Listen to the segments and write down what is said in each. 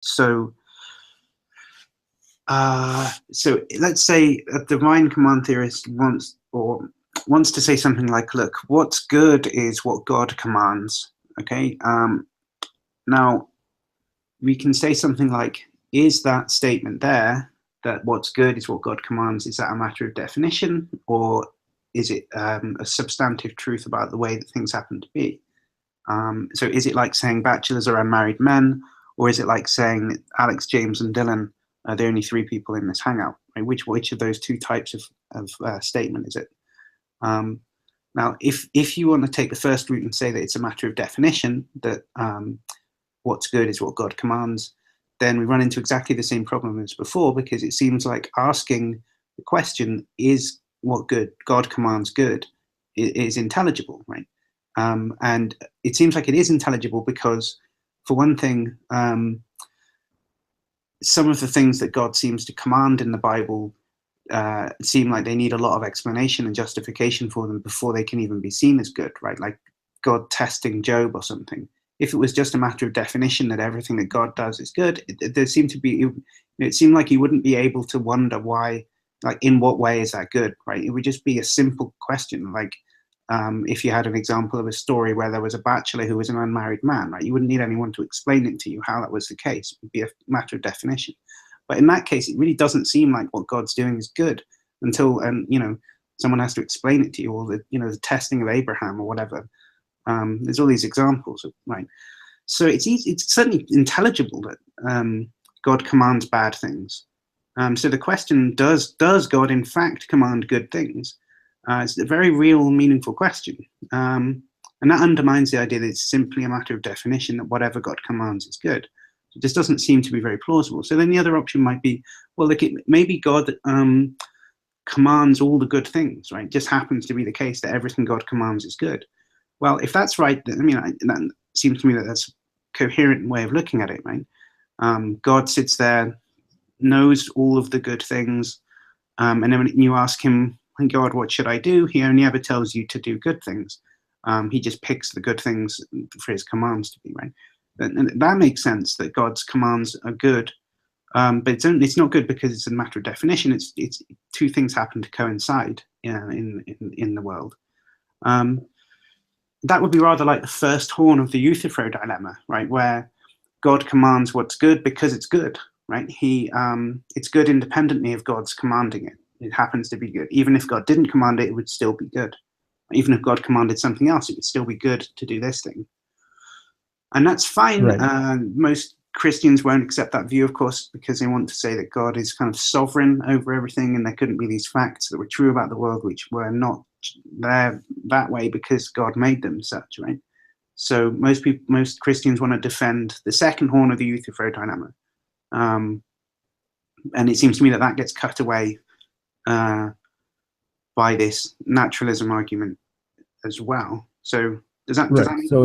So so let's say a divine command theorist wants to say something like, look, what's good is what God commands. Okay. Now we can say something like, is that statement there, that what's good is what God commands, is that a matter of definition, or is it a substantive truth about the way that things happen to be? So is it like saying bachelors are unmarried men, or is it like saying Alex, James, and Dylan are the only three people in this hangout? Right? Which of those two types of statement is it? Now, if you want to take the first route and say that it's a matter of definition, that what's good is what God commands, then we run into exactly the same problem as before, because it seems like asking the question, is what good God commands good, is intelligible, right? And it seems like it is intelligible because, for one thing, some of the things that God seems to command in the Bible seem like they need a lot of explanation and justification for them before they can even be seen as good, right? Like God testing Job or something. If it was just a matter of definition that everything that God does is good, there seemed to be, it seemed like you wouldn't be able to wonder why, like in what way is that good, right? It would just be a simple question, like if you had an example of a story where there was a bachelor who was an unmarried man, right? You wouldn't need anyone to explain it to you how that was the case. It would be a matter of definition. But in that case, it really doesn't seem like what God's doing is good until, someone has to explain it to you, or the testing of Abraham or whatever. There's all these examples, right? So it's certainly intelligible that God commands bad things. So the question, does God in fact command good things? It's a very real, meaningful question. And that undermines the idea that it's simply a matter of definition, that whatever God commands is good. It just doesn't seem to be very plausible. So then the other option might be, well, look, maybe God commands all the good things, right? It just happens to be the case that everything God commands is good. Well, if that's right, then, that seems to me that that's a coherent way of looking at it, right? God sits there, knows all of the good things, and then when you ask him, God, what should I do? He only ever tells you to do good things. He just picks the good things for his commands to be, right? And that makes sense, that God's commands are good, but it's not good because it's a matter of definition. It's two things happen to coincide in the world. That would be rather like the first horn of the Euthyphro dilemma, right? Where God commands what's good because it's good, right? It's good independently of God's commanding it. It happens to be good. Even if God didn't command it, it would still be good. Even if God commanded something else, it would still be good to do this thing. And that's fine. Right. Most Christians won't accept that view, of course, because they want to say that God is kind of sovereign over everything, and there couldn't be these facts that were true about the world which were not there that way because God made them such, right? So most Christians want to defend the second horn of the Euthyphro dilemma. And it seems to me that gets cut away by this naturalism argument as well. So does that so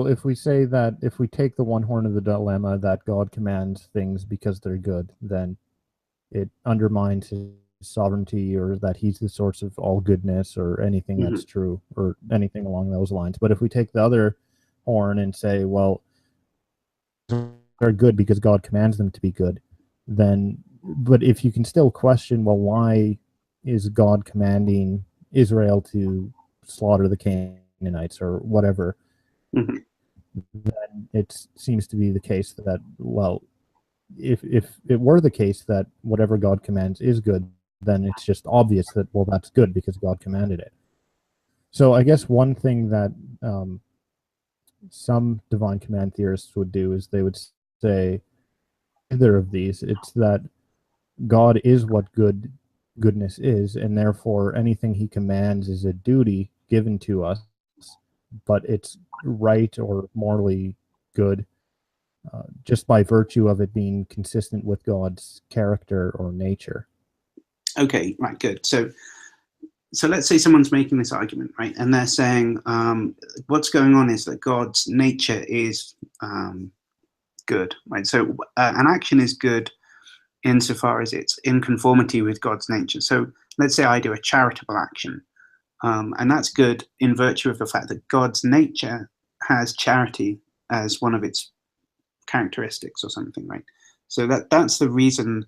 if we say that, if we take the one horn of the dilemma that God commands things because they're good, then it undermines his sovereignty, or that he's the source of all goodness, or anything that's true, or anything along those lines. But if we take the other horn and say, well, they're good because God commands them to be good, then, but if you can still question, well, why is God commanding Israel to slaughter the Canaanites or whatever, then it seems to be the case that, well, if it were the case that whatever God commands is good, then it's just obvious that, well, that's good because God commanded it. So I guess one thing that some divine command theorists would do is they would say either of these. It's that God is what goodness is, and therefore anything he commands is a duty given to us, but it's right or morally good just by virtue of it being consistent with God's character or nature. Okay, right, good. So let's say someone's making this argument, right, and they're saying what's going on is that God's nature is good, right? So an action is good insofar as it's in conformity with God's nature. So let's say I do a charitable action, and that's good in virtue of the fact that God's nature has charity as one of its characteristics or something, right? So that's the reason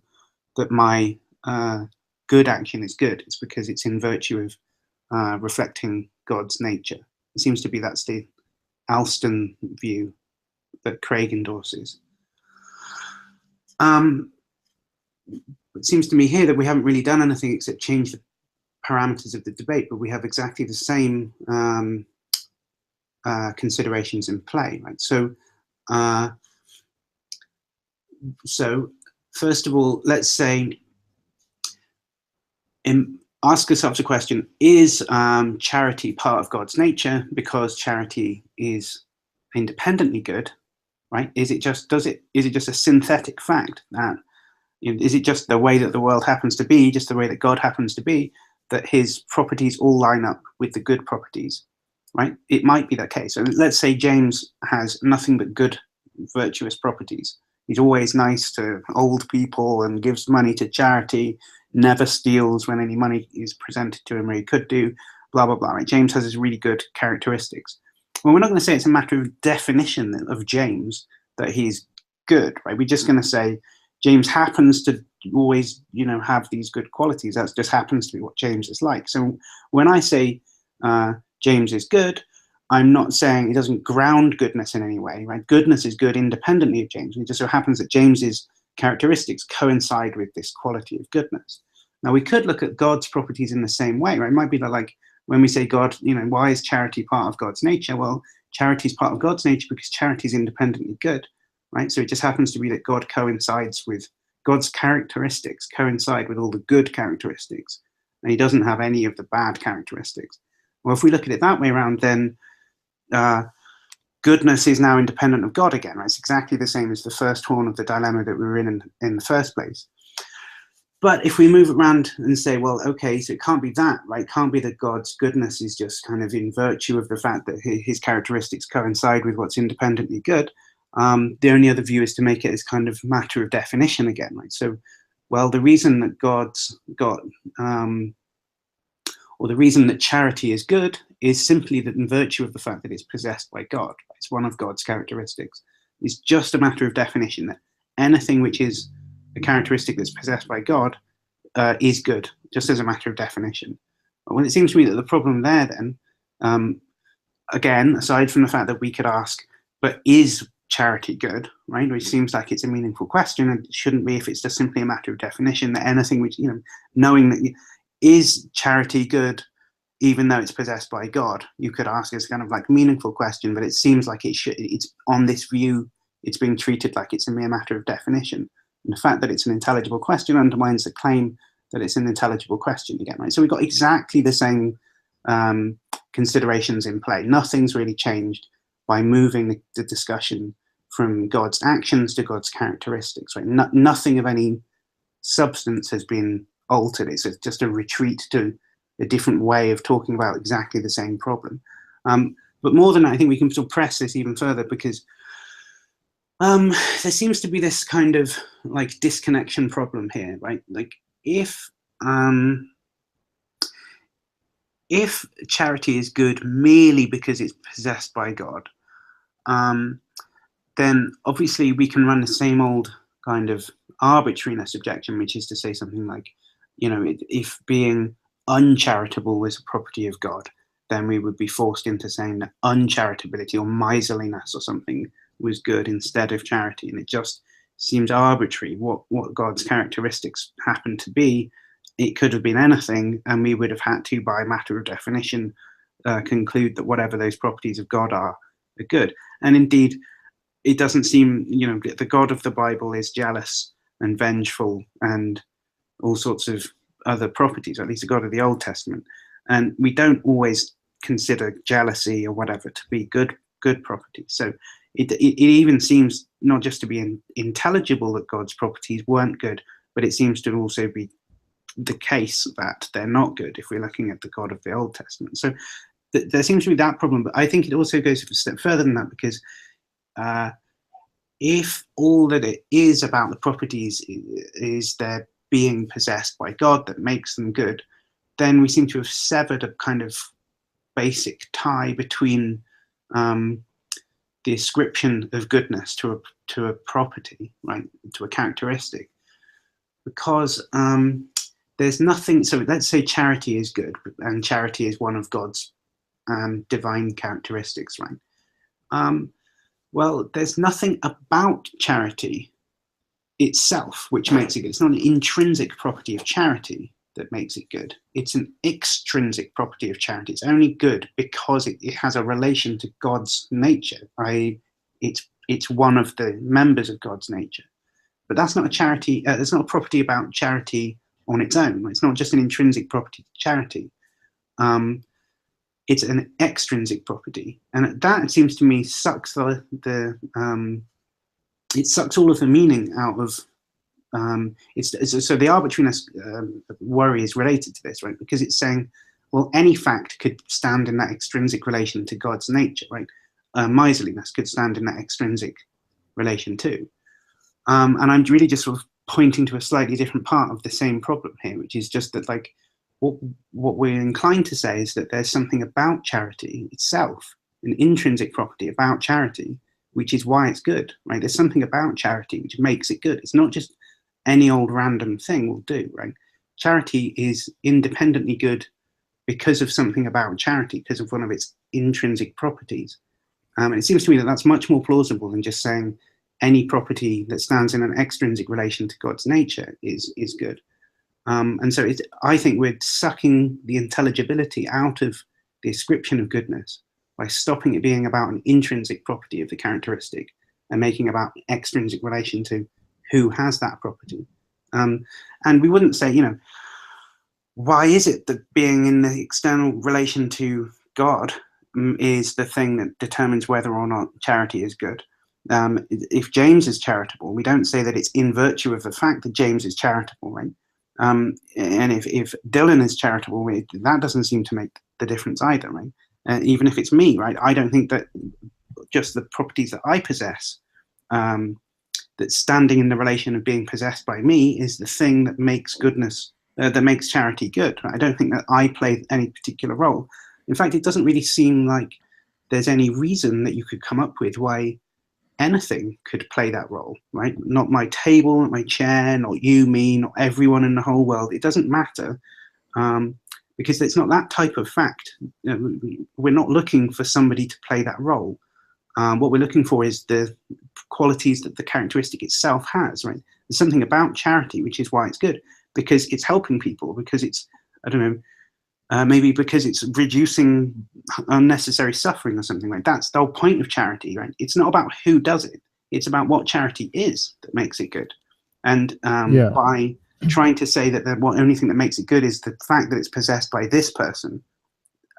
that my good action is good. It's because it's in virtue of reflecting God's nature. It seems to be that's the Alston view that Craig endorses. It seems to me here that we haven't really done anything except change the parameters of the debate, but we have exactly the same considerations in play, right? So first of all, let's say, ask yourself the question, is charity part of God's nature because charity is independently good, right? Is it just a synthetic fact that, is it just the way that the world happens to be, just the way that God happens to be, that his properties all line up with the good properties, right? It might be that case. So let's say James has nothing but good, virtuous properties. He's always nice to old people and gives money to charity, never steals when any money is presented to him, or he could do, blah, blah, blah, right? James has his really good characteristics. Well, we're not going to say it's a matter of definition of James that he's good, right? We're just going to say James happens to always, have these good qualities. That just happens to be what James is like. So when I say James is good, I'm not saying it doesn't ground goodness in any way, right? Goodness is good independently of James. It just so happens that James's characteristics coincide with this quality of goodness. Now, we could look at God's properties in the same way, right? It might be like when we say God, why is charity part of God's nature? Well, charity is part of God's nature because charity is independently good, right? So it just happens to be that God coincides with God's characteristics, coincide with all the good characteristics, and he doesn't have any of the bad characteristics. Well, if we look at it that way around, then goodness is now independent of God again, right? It's exactly the same as the first horn of the dilemma that we were in the first place. But if we move it around and say, well, okay, so it can't be that, right? It can't be that God's goodness is just kind of in virtue of the fact that his characteristics coincide with what's independently good. The only other view is to make it as kind of matter of definition again, right? So, well, the reason that God's got, or the reason that charity is good is simply that in virtue of the fact that it's possessed by God. It's one of God's characteristics. It's just a matter of definition that anything which is a characteristic that's possessed by God is good, just as a matter of definition. But when it seems to me that the problem there then, again, aside from the fact that we could ask, but is charity good, right? Which seems like it's a meaningful question, and it shouldn't be if it's just simply a matter of definition, that anything which, knowing that is charity good even though it's possessed by God, you could ask as kind of like meaningful question, but it seems like it's on this view, it's being treated like it's a mere matter of definition. And the fact that it's an intelligible question undermines the claim that it's an intelligible question again, right? So we've got exactly the same considerations in play. Nothing's really changed by moving the discussion from God's actions to God's characteristics, right? Nothing of any substance has been altered. It's just a retreat to a different way of talking about exactly the same problem. But more than that, I think we can still press this even further, because there seems to be this kind of like disconnection problem here, right? Like if charity is good merely because it's possessed by God, then obviously we can run the same old kind of arbitrariness objection, which is to say something like, if being uncharitable was a property of God, then we would be forced into saying that uncharitability or miserliness or something was good instead of charity. And it just seems arbitrary what God's characteristics happen to be. It could have been anything, and we would have had to, by matter of definition, conclude that whatever those properties of God are good. And indeed, it doesn't seem, the God of the Bible is jealous and vengeful and all sorts of other properties, or at least the God of the Old Testament. And we don't always consider jealousy or whatever to be good properties. So it even seems not just to be intelligible that God's properties weren't good, but it seems to also be the case that they're not good if we're looking at the God of the Old Testament. So there seems to be that problem, but I think it also goes a step further than that, because if all that it is about the properties is their being possessed by God that makes them good, then we seem to have severed a kind of basic tie between the ascription of goodness to a property, right, to a characteristic, because there's nothing. So let's say charity is good, and charity is one of God's divine characteristics, right? Well, there's nothing about charity itself which makes it good. It's not an intrinsic property of charity that makes it good. It's an extrinsic property of charity. It's only good because it has a relation to God's nature. It's one of the members of God's nature. But that's not a charity. It's not a property about charity on its own. It's not just an intrinsic property to charity. It's an extrinsic property, and that, it seems to me, sucks it sucks all of the meaning out of. So the arbitrariness worry is related to this, right? Because it's saying, well, any fact could stand in that extrinsic relation to God's nature, right? Miserliness could stand in that extrinsic relation too. And I'm really just sort of pointing to a slightly different part of the same problem here, which is just that, like, what we're inclined to say is that there's something about charity itself, an intrinsic property about charity, which is why it's good, right? There's something about charity which makes it good. It's not just any old random thing will do, right? Charity is independently good because of something about charity, because of one of its intrinsic properties. And it seems to me that that's much more plausible than just saying any property that stands in an extrinsic relation to God's nature is good. And so I think we're sucking the intelligibility out of the ascription of goodness by stopping it being about an intrinsic property of the characteristic and making about extrinsic relation to who has that property. And we wouldn't say, why is it that being in the external relation to God is the thing that determines whether or not charity is good? If James is charitable, we don't say that it's in virtue of the fact that James is charitable, right? And if Dylan is charitable, that doesn't seem to make the difference either, right? Even if it's me, right? I don't think that just the properties that I possess, that standing in the relation of being possessed by me, is the thing that makes goodness, that makes charity good. Right? I don't think that I play any particular role. In fact, it doesn't really seem like there's any reason that you could come up with why anything could play that role, right? Not my table, not my chair, not you, me, not everyone in the whole world. It doesn't matter, because it's not that type of fact. We're not looking for somebody to play that role. What we're looking for is the qualities that the characteristic itself has, right? There's something about charity, which is why it's good, because it's helping people, because it's, I don't know, maybe because it's reducing unnecessary suffering or something like that. That's the whole point of charity, right? It's not about who does it. It's about what charity is that makes it good. And by trying to say that the only thing that makes it good is the fact that it's possessed by this person,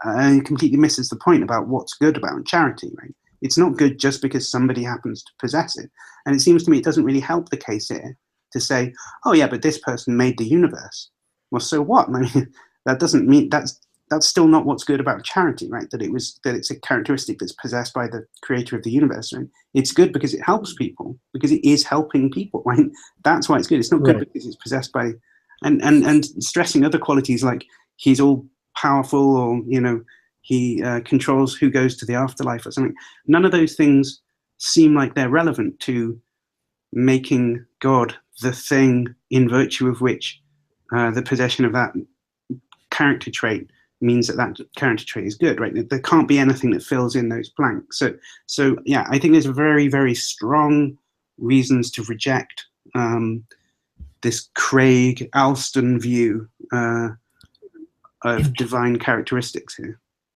it completely misses the point about what's good about charity, right? It's not good just because somebody happens to possess it. And it seems to me it doesn't really help the case here to say, oh yeah, but this person made the universe. Well, so what? I mean, that doesn't mean that's still not what's good about charity, right? That it's a characteristic that's possessed by the creator of the universe, right? It's good because it helps people, because it is helping people, right? That's why it's good. It's not good because it's possessed by, and stressing other qualities like he's all powerful, or he controls who goes to the afterlife or something. None of those things seem like they're relevant to making God the thing in virtue of which the possession of that character trait means that character trait is good, right? There can't be anything that fills in those blanks. So yeah, I think there's very, very strong reasons to reject this Craig Alston view of divine characteristics here.